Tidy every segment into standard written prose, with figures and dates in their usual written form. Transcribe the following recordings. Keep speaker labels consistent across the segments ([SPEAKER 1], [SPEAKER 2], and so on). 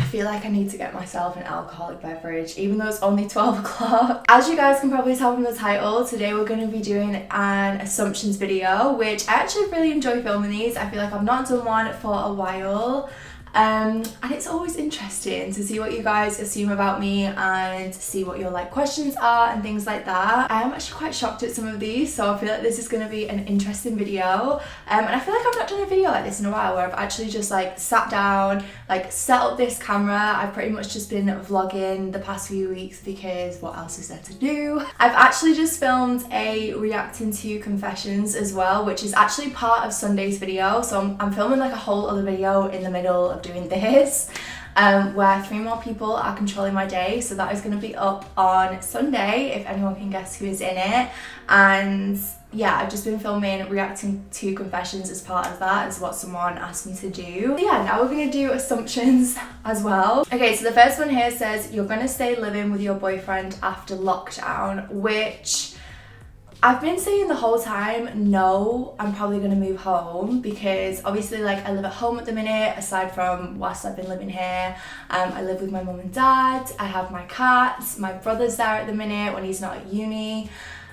[SPEAKER 1] feel like I need to get myself an alcoholic beverage, even though it's only 12 o'clock. As you guys can probably tell from the title, today we're going to be doing an assumptions video, which I actually really enjoy filming these. I feel like I've not done one for a while. And it's always interesting to see what you guys assume about me and see what your like questions are and things like that. I am actually quite shocked at some of these, so I feel like this is going to be an interesting video. And I feel like I've not done a video like this in a while, where I've actually just like sat down, like set up this camera. I've pretty much just been vlogging the past few weeks because what else is there to do? I've actually just filmed a reacting to confessions as well, which is actually part of Sunday's video. So I'm filming like a whole other video in the middle of doing this, where 3 more people are controlling my day. So that is going to be up on Sunday, if anyone can guess who is in it. And yeah, I've just been filming reacting to confessions as part of that, as what someone asked me to do. So yeah, now we're going to do assumptions as well. Okay, so the first one here says you're going to stay living with your boyfriend after lockdown, which I've been saying the whole time, no, I'm probably going to move home, because obviously like I live at home at the minute, aside from whilst I've been living here. I live with my mum and dad, I have my cats, my brother's there at the minute when he's not at uni.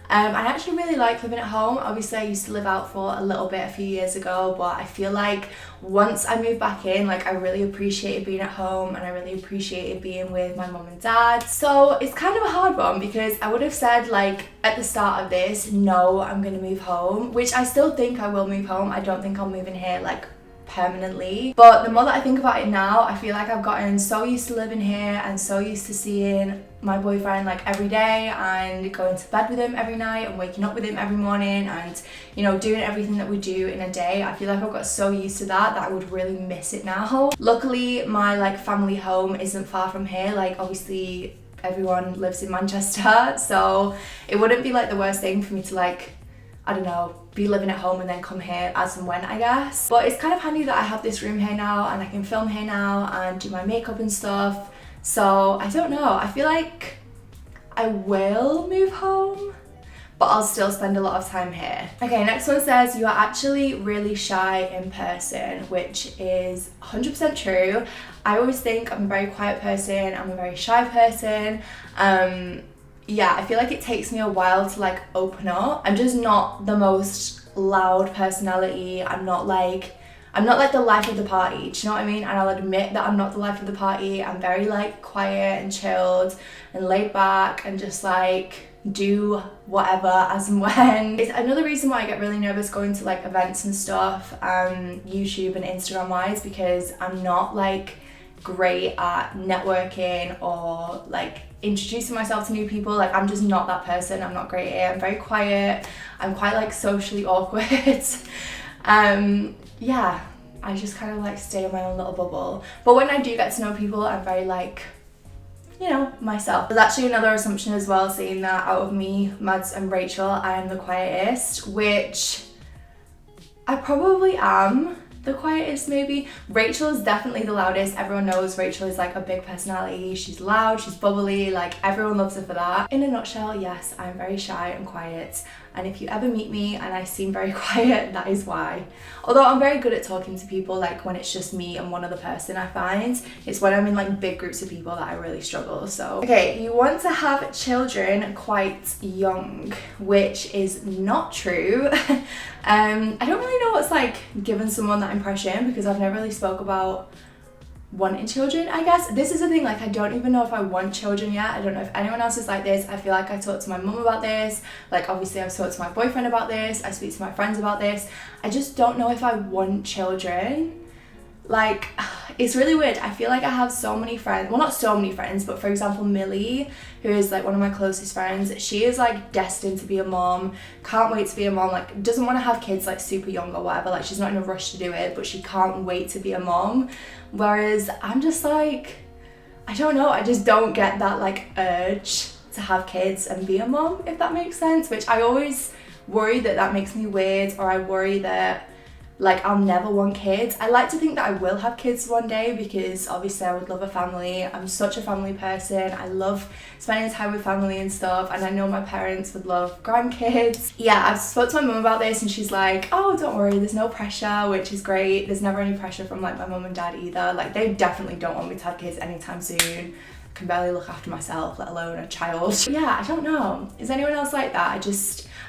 [SPEAKER 1] I actually really like living at home. Obviously I used to live out for a little bit a few years ago, but I feel like once I moved back in, like I really appreciated being at home and I really appreciated being with my mum and dad. So it's kind of a hard one, because I would have said like at the start of this, no, I'm gonna move home, which I still think I will move home. I don't think I'll move in here like permanently, but the more that I think about it now, I feel like I've gotten so used to living here and so used to seeing my boyfriend like every day and going to bed with him every night and waking up with him every morning and, you know, doing everything that we do in a day. I feel like I've got so used to that I would really miss it now. Luckily my like family home isn't far from here. Like obviously everyone lives in Manchester, so it wouldn't be like the worst thing for me to like, I don't know, be living at home and then come here as and when, I guess. But it's kind of handy that I have this room here now and I can film here now and do my makeup and stuff. So I don't know, I feel like I will move home, but I'll still spend a lot of time here. Okay, next one says you are actually really shy in person, which is 100% true. I always think I'm a very quiet person, I'm a very shy person. Yeah, I feel like it takes me a while to like open up. I'm just not the most loud personality. I'm not like the life of the party, do you know what I mean? And I'll admit that I'm not the life of the party. I'm very like quiet and chilled and laid back and just like do whatever as and when. It's another reason why I get really nervous going to like events and stuff, YouTube and Instagram wise, because I'm not like great at networking or like introducing myself to new people. Like I'm just not that person. I'm not great at it. I'm very quiet. I'm quite like socially awkward. Yeah, I just kind of like stay in my own little bubble. But when I do get to know people, I'm very like, you know, myself. There's actually another assumption as well, saying that out of me, Mads and Rachel, I am the quietest, which I probably am the quietest maybe. Rachel is definitely the loudest. Everyone knows Rachel is like a big personality. She's loud, she's bubbly, like everyone loves her for that. In a nutshell, yes, I'm very shy and quiet. And if you ever meet me and I seem very quiet, that is why. Although I'm very good at talking to people, like when it's just me and one other person, I find. It's when I'm in like big groups of people that I really struggle, so. Okay, you want to have children quite young, which is not true. I don't really know what's like given someone that impression, because I've never really spoke about wanting children, I guess. This is the thing, like I don't even know if I want children yet. I don't know if anyone else is like this. I feel like I talked to my mum about this, like obviously I've talked to my boyfriend about this, I speak to my friends about this. I just don't know if I want children. Like, it's really weird. I feel like I have so many friends, well not so many friends, but for example Millie, who is like one of my closest friends, she is like destined to be a mom, can't wait to be a mom, like doesn't want to have kids like super young or whatever, like she's not in a rush to do it, but she can't wait to be a mom. Whereas I'm just like, I don't know, I just don't get that like urge to have kids and be a mom, if that makes sense, which I always worry that that makes me weird, or I worry that like I'll never want kids. I like to think that I will have kids one day because obviously I would love a family. I'm such a family person. I love spending time with family and stuff, and I know my parents would love grandkids. Yeah, I've spoke to my mum about this and she's like, oh, don't worry, there's no pressure, which is great. There's never any pressure from like my mum and dad either. Like they definitely don't want me to have kids anytime soon. I can barely look after myself, let alone a child. Yeah, I don't know. Is anyone else like that?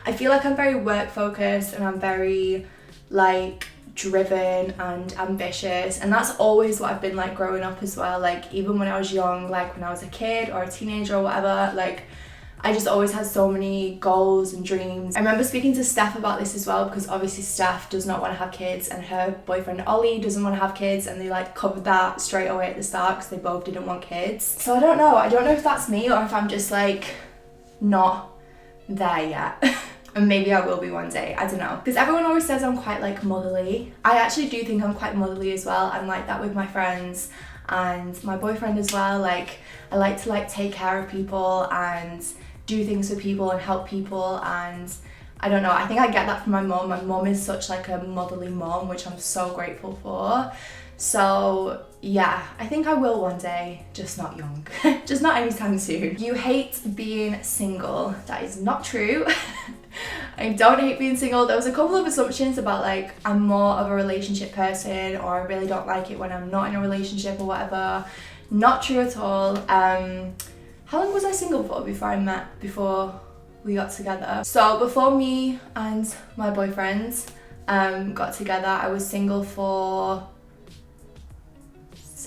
[SPEAKER 1] I feel like I'm very work focused and I'm very like driven and ambitious, and that's always what I've been like growing up as well. Like even when I was young, like when I was a kid or a teenager or whatever, like I just always had so many goals and dreams. I remember speaking to Steph about this as well, because obviously Steph does not want to have kids and her boyfriend Ollie doesn't want to have kids, and they like covered that straight away at the start because they both didn't want kids. So I don't know if that's me or if I'm just like not there yet. And maybe I will be one day, I don't know. Because everyone always says I'm quite like motherly. I actually do think I'm quite motherly as well. I'm like that with my friends and my boyfriend as well. Like I like to like take care of people and do things for people and help people, and I don't know, I think I get that from my mum. My mum is such like a motherly mum, which I'm so grateful for. So yeah, I think I will one day, just not young. Just not anytime soon. You hate being single. That is not true. I don't hate being single. There was a couple of assumptions about like I'm more of a relationship person or I really don't like it when I'm not in a relationship or whatever. Not true at all. How long was I single for before we got together? So before me and my boyfriend got together, I was single for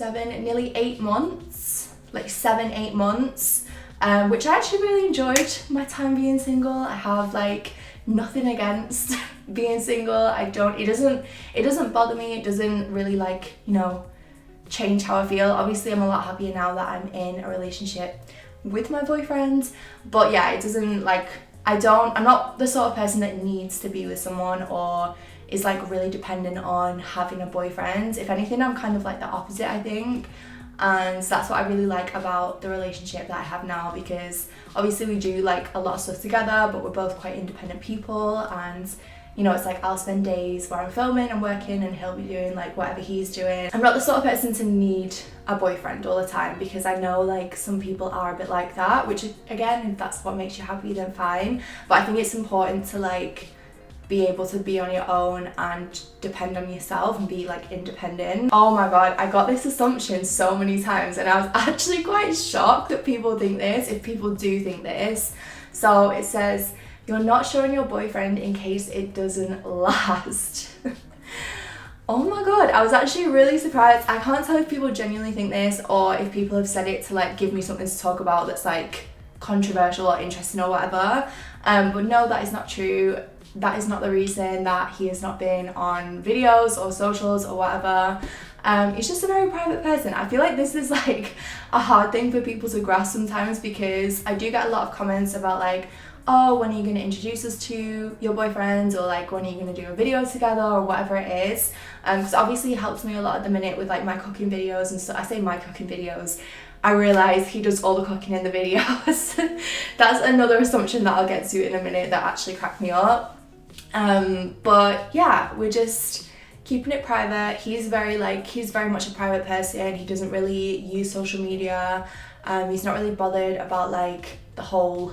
[SPEAKER 1] nearly 8 months, like 7-8 months, which I actually really enjoyed my time being single. I have like nothing against being single. It doesn't bother me. It doesn't really like, you know, change how I feel. Obviously I'm a lot happier now that I'm in a relationship with my boyfriend, but yeah, it doesn't like, I'm not the sort of person that needs to be with someone or is like really dependent on having a boyfriend. If anything, I'm kind of like the opposite, I think. And that's what I really like about the relationship that I have now, because obviously we do like a lot of stuff together, but we're both quite independent people, and you know, it's like I'll spend days where I'm filming and working and he'll be doing like whatever he's doing. I'm not the sort of person to need a boyfriend all the time, because I know like some people are a bit like that, which again, if that's what makes you happy, then fine. But I think it's important to like be able to be on your own and depend on yourself and be like independent. Oh my god, I got this assumption so many times and I was actually quite shocked that people think this, if people do think this. So it says, you're not showing your boyfriend in case it doesn't last. Oh my god, I was actually really surprised. I can't tell if people genuinely think this or if people have said it to like give me something to talk about that's like controversial or interesting or whatever. But no, that is not true. That is not the reason that he has not been on videos or socials or whatever. He's just a very private person. I feel like this is like a hard thing for people to grasp sometimes, because I do get a lot of comments about like, oh, when are you going to introduce us to your boyfriend, or like when are you going to do a video together or whatever it is. Because obviously he helps me a lot at the minute with like my cooking videos and stuff. I say my cooking videos, I realise he does all the cooking in the videos. That's another assumption that I'll get to in a minute that actually cracked me up. But yeah, we're just keeping it private. He's very much a private person. He doesn't really use social media. He's not really bothered about like the whole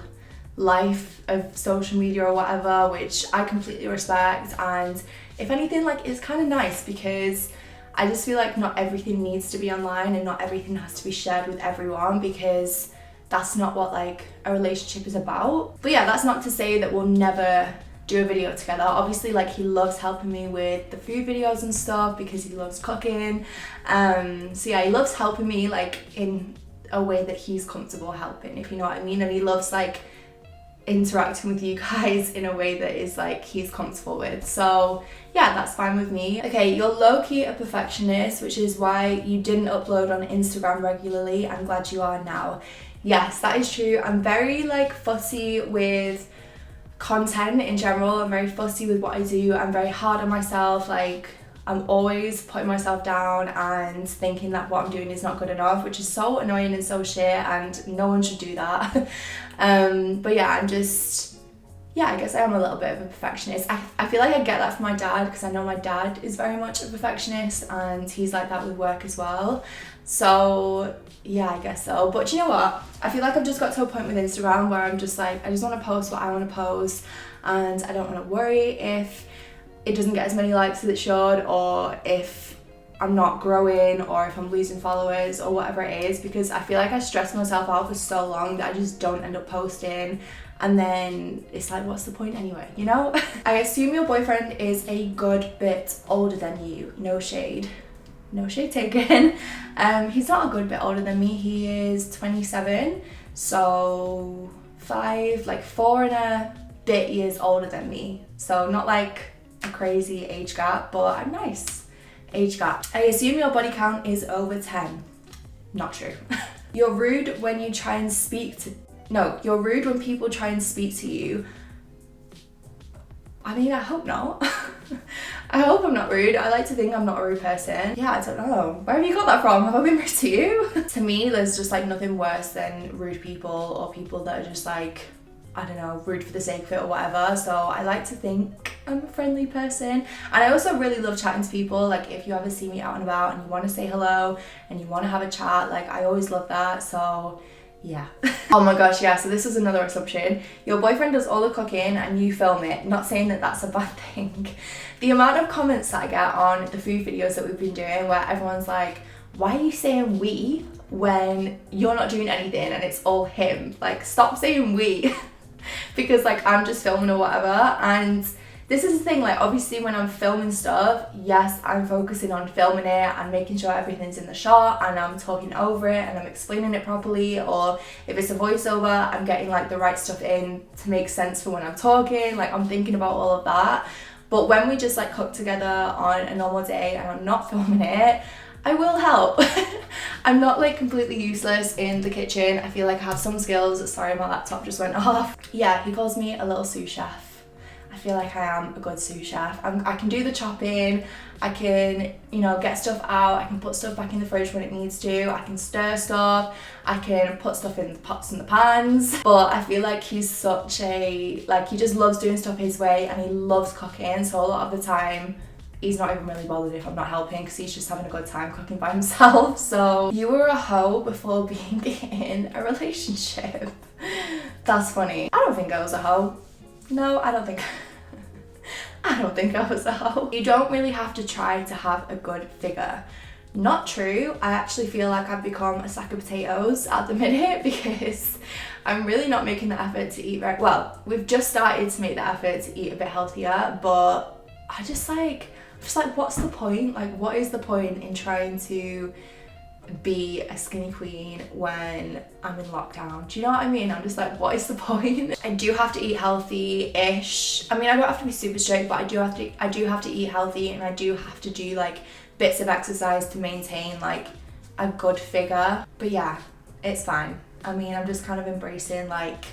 [SPEAKER 1] life of social media or whatever, which I completely respect. And if anything, like, it's kind of nice, because I just feel like not everything needs to be online and not everything has to be shared with everyone, because that's not what like a relationship is about. But yeah, that's not to say that we'll never do a video together. Obviously, like, he loves helping me with the food videos and stuff because he loves cooking. So yeah, he loves helping me like in a way that he's comfortable helping, if you know what I mean. And he loves like interacting with you guys in a way that is like he's comfortable with. So yeah, that's fine with me. Okay, you're low-key a perfectionist, which is why you didn't upload on Instagram regularly. I'm glad you are now. Yes, that is true. I'm very like fussy with content in general. I'm very fussy with what I do. I'm very hard on myself. Like, I'm always putting myself down and thinking that what I'm doing is not good enough, which is so annoying and so shit, and no one should do that. But yeah, yeah, I guess I am a little bit of a perfectionist. I feel like I get that from my dad, because I know my dad is very much a perfectionist and he's like that with work as well. So yeah, I guess so. But you know what? I feel like I've just got to a point with Instagram where I'm just like, I just want to post what I want to post, and I don't want to worry if it doesn't get as many likes as it should, or if I'm not growing, or if I'm losing followers, or whatever it is, because I feel like I stress myself out for so long that I just don't end up posting. And then it's like, what's the point anyway, you know? I assume your boyfriend is a good bit older than you. No shade. No shade taken. He's not a good bit older than me. He is 27. So 4 and a bit years older than me. So not like a crazy age gap, but a nice age gap. I assume your body count is over 10. Not true. You're rude when you try and speak to... No, you're rude when people try and speak to you. I mean, I hope not. I hope I'm not rude. I like to think I'm not a rude person. Yeah, I don't know. Where have you got that from? Have I been rude to you? To me, there's just like nothing worse than rude people, or people that are just like, I don't know, rude for the sake of it or whatever. So I like to think I'm a friendly person. And I also really love chatting to people. Like if you ever see me out and about and you want to say hello and you want to have a chat, like I always love that. So yeah. Oh my gosh, yeah, so this is another assumption. Your boyfriend does all the cooking and you film it. Not saying that that's a bad thing. The amount of comments that I get on the food videos that we've been doing where everyone's like, why are you saying we when you're not doing anything and it's all him? Like, stop saying we. Because like I'm just filming or whatever. And this is the thing, like obviously when I'm filming stuff, yes, I'm focusing on filming it and making sure everything's in the shot and I'm talking over it and I'm explaining it properly, or if it's a voiceover, I'm getting like the right stuff in to make sense for when I'm talking, like I'm thinking about all of that. But when we just like cook together on a normal day and I'm not filming it, I will help. I'm not like completely useless in the kitchen. I feel like I have some skills. Sorry, my laptop just went off. Yeah, he calls me a little sous chef. I feel like I am a good sous chef. I can do the chopping, I can, you know, get stuff out, I can put stuff back in the fridge when it needs to, I can stir stuff, I can put stuff in the pots and the pans. But I feel like he's such a, like he just loves doing stuff his way and he loves cooking, so a lot of the time he's not even really bothered if I'm not helping because he's just having a good time cooking by himself. So you were a hoe before being in a relationship. That's funny. I don't think I was a hoe. No, I don't think I was a hoe. You don't really have to try to have a good figure. Not true. I actually feel like I've become a sack of potatoes at the minute because I'm really not making the effort to eat very well. We've just started to make the effort to eat a bit healthier, but I'm just like, what's the point? Like, what is the point in trying to be a skinny queen when I'm in lockdown? Do you know what I mean? I'm just like, what is the point? I do have to eat healthy-ish. I mean, I don't have to be super strict, but I do have to eat healthy, and I do have to do like bits of exercise to maintain like a good figure. But yeah, it's fine. I mean, I'm just kind of embracing like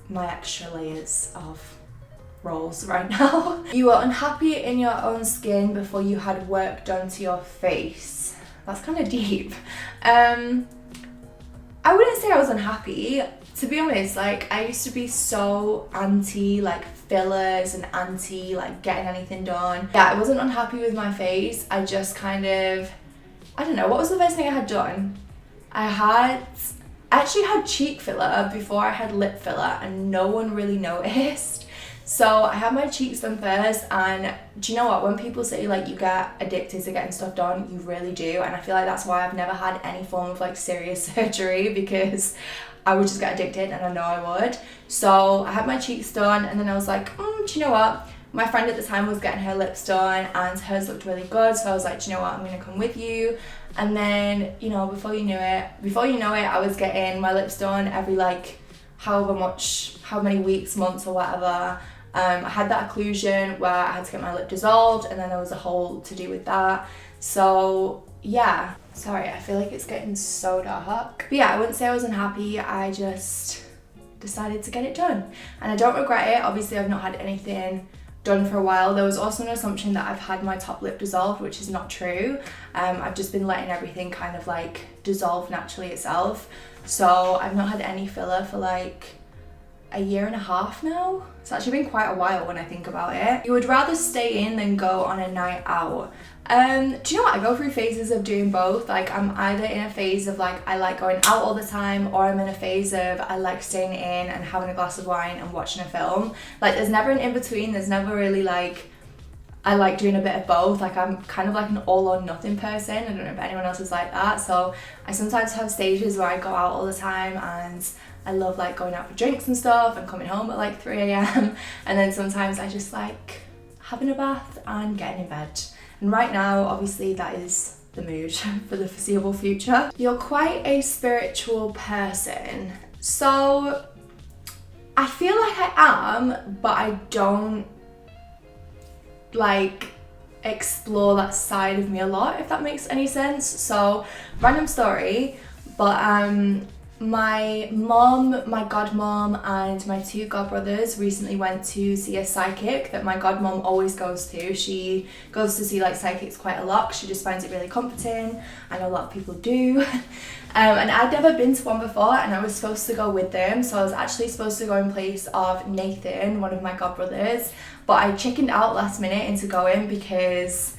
[SPEAKER 1] my extra layers of roles right now. You were unhappy in your own skin before you had work done to your face. That's kind of deep. I wouldn't say I was unhappy. To be honest, like I used to be so anti like fillers and anti like getting anything done. Yeah, I wasn't unhappy with my face. I just kind of, I don't know, what was the first thing I had done? I actually had cheek filler before I had lip filler and no one really noticed. So I had my cheeks done first, and do you know what, when people say like you get addicted to getting stuff done, you really do. And I feel like that's why I've never had any form of like serious surgery, because I would just get addicted and I know I would. So I had my cheeks done, and then I was like, do you know what, my friend at the time was getting her lips done and hers looked really good, so I was like, do you know what, I'm gonna come with you. And then, you know, before you know it, I was getting my lips done every like how many weeks, months or whatever. I had that occlusion where I had to get my lip dissolved, and then there was a whole to do with that. So yeah, sorry, I feel like it's getting so dark. But yeah, I wouldn't say I was unhappy, I just decided to get it done. And I don't regret it. Obviously I've not had anything done for a while. There was also an assumption that I've had my top lip dissolved, which is not true. I've just been letting everything kind of like dissolve naturally itself. So I've not had any filler for like a year and a half now. It's actually been quite a while when I think about it. You would rather stay in than go on a night out. Do you know what? I go through phases of doing both. Like, I'm either in a phase of like I like going out all the time, or I'm in a phase of I like staying in and having a glass of wine and watching a film. Like, there's never an in between. There's never really like, I like doing a bit of both. Like, I'm kind of like an all or nothing person. I don't know if anyone else is like that. So I sometimes have stages where I go out all the time and I love like going out for drinks and stuff and coming home at like 3 a.m. And then sometimes I just like having a bath and getting in bed. And right now, obviously, that is the mood for the foreseeable future. You're quite a spiritual person. So I feel like I am, but I don't like explore that side of me a lot, if that makes any sense. So, random story, but my mom, my godmom, and my 2 godbrothers recently went to see a psychic that my godmom always goes to. She goes to see like psychics quite a lot. She just finds it really comforting. I know a lot of people do. And I'd never been to one before, and I was supposed to go with them. So I was actually supposed to go in place of Nathan, one of my godbrothers, but I chickened out last minute into going because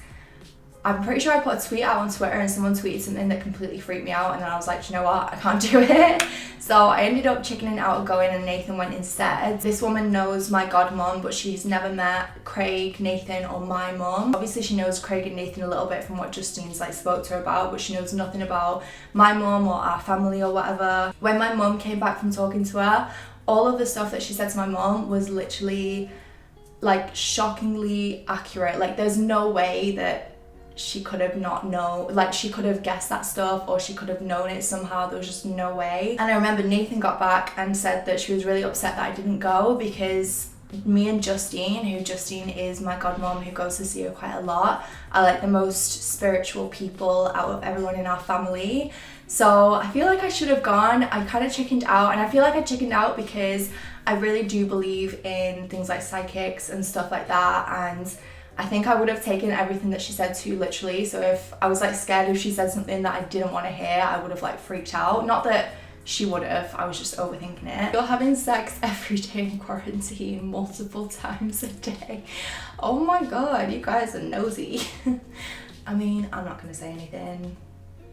[SPEAKER 1] I'm pretty sure I put a tweet out on Twitter and someone tweeted something that completely freaked me out, and then I was like, you know what, I can't do it. So I ended up chickening out of going, and Nathan went instead. This woman knows my godmom, but she's never met Craig, Nathan, or my mom. Obviously she knows Craig and Nathan a little bit from what Justine's like spoke to her about, but she knows nothing about my mom or our family or whatever. When my mom came back from talking to her, all of the stuff that she said to my mom was literally like shockingly accurate. Like, there's no way that she could have not known, like she could have guessed that stuff, or she could have known it somehow. There was just no way. And I remember Nathan got back and said that she was really upset that I didn't go, because me and Justine is my godmom who goes to see her quite a lot, are like the most spiritual people out of everyone in our family. So I feel like I should have gone. I kind of chickened out, and I feel like I chickened out because I really do believe in things like psychics and stuff like that, and I think I would have taken everything that she said too literally. So if I was like scared if she said something that I didn't want to hear, I would have like freaked out. Not that she would have, I was just overthinking it. You're having sex every day in quarantine, multiple times a day. Oh my god, you guys are nosy. I mean, I'm not gonna say anything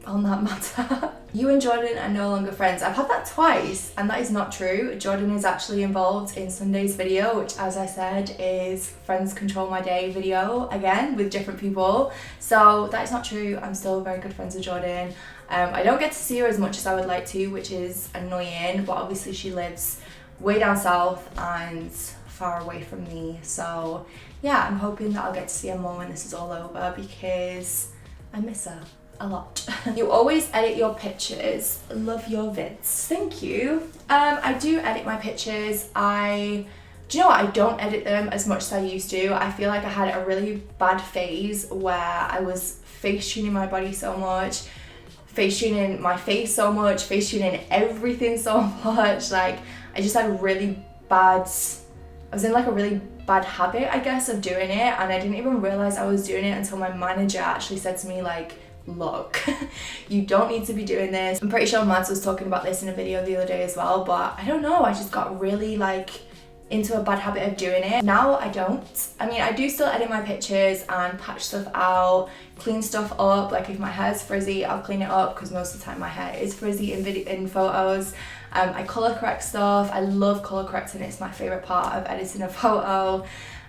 [SPEAKER 1] on that matter. You and Jordan are no longer friends. I've had that twice, and that is not true. Jordan is actually involved in Sunday's video, which, as I said, is Friends Control My Day video, again, with different people. So that is not true. I'm still very good friends with Jordan. I don't get to see her as much as I would like to, which is annoying, but obviously she lives way down south and far away from me. So yeah, I'm hoping that I'll get to see her more when this is all over, because I miss her a lot. You always edit your pictures. Love your vids. Thank you. I do edit my pictures. Do you know what? I don't edit them as much as I used to. I feel like I had a really bad phase where I was face tuning my body so much, face tuning my face so much, face tuning everything so much. Like, I just had a really bad, I was in like a really bad habit, I guess, of doing it, and I didn't even realize I was doing it until my manager actually said to me, like, look, you don't need to be doing this. I'm pretty sure Mads was talking about this in a video the other day as well, but I don't know, I just got really like into a bad habit of doing it. Now I don't. I mean, I do still edit my pictures and patch stuff out, clean stuff up. Like, if my hair's frizzy, I'll clean it up, because most of the time my hair is frizzy in photos. I colour correct stuff. I love colour correcting. It's my favourite part of editing a photo.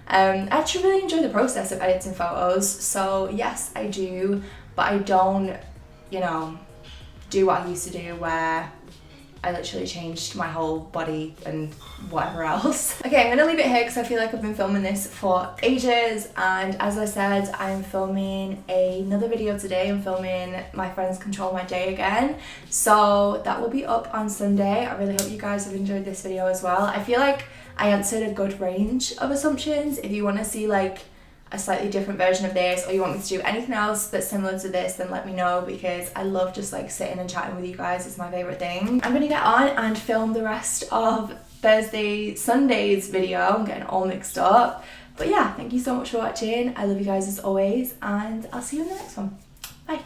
[SPEAKER 1] I actually really enjoy the process of editing photos, so yes, I do, but I don't, you know, do what I used to do where I literally changed my whole body and whatever else. Okay, I'm gonna leave it here because I feel like I've been filming this for ages, and as I said, I'm filming another video today. I'm filming my Friends Control My Day again, so that will be up on Sunday. I really hope you guys have enjoyed this video as well. I feel like I answered a good range of assumptions. If you want to see like a slightly different version of this, or you want me to do anything else that's similar to this, then let me know, because I love just like sitting and chatting with you guys. It's my favorite thing. I'm gonna get on and film the rest of Sunday's video. I'm getting all mixed up, but yeah, thank you so much for watching. I love you guys as always, and I'll see you in the next one.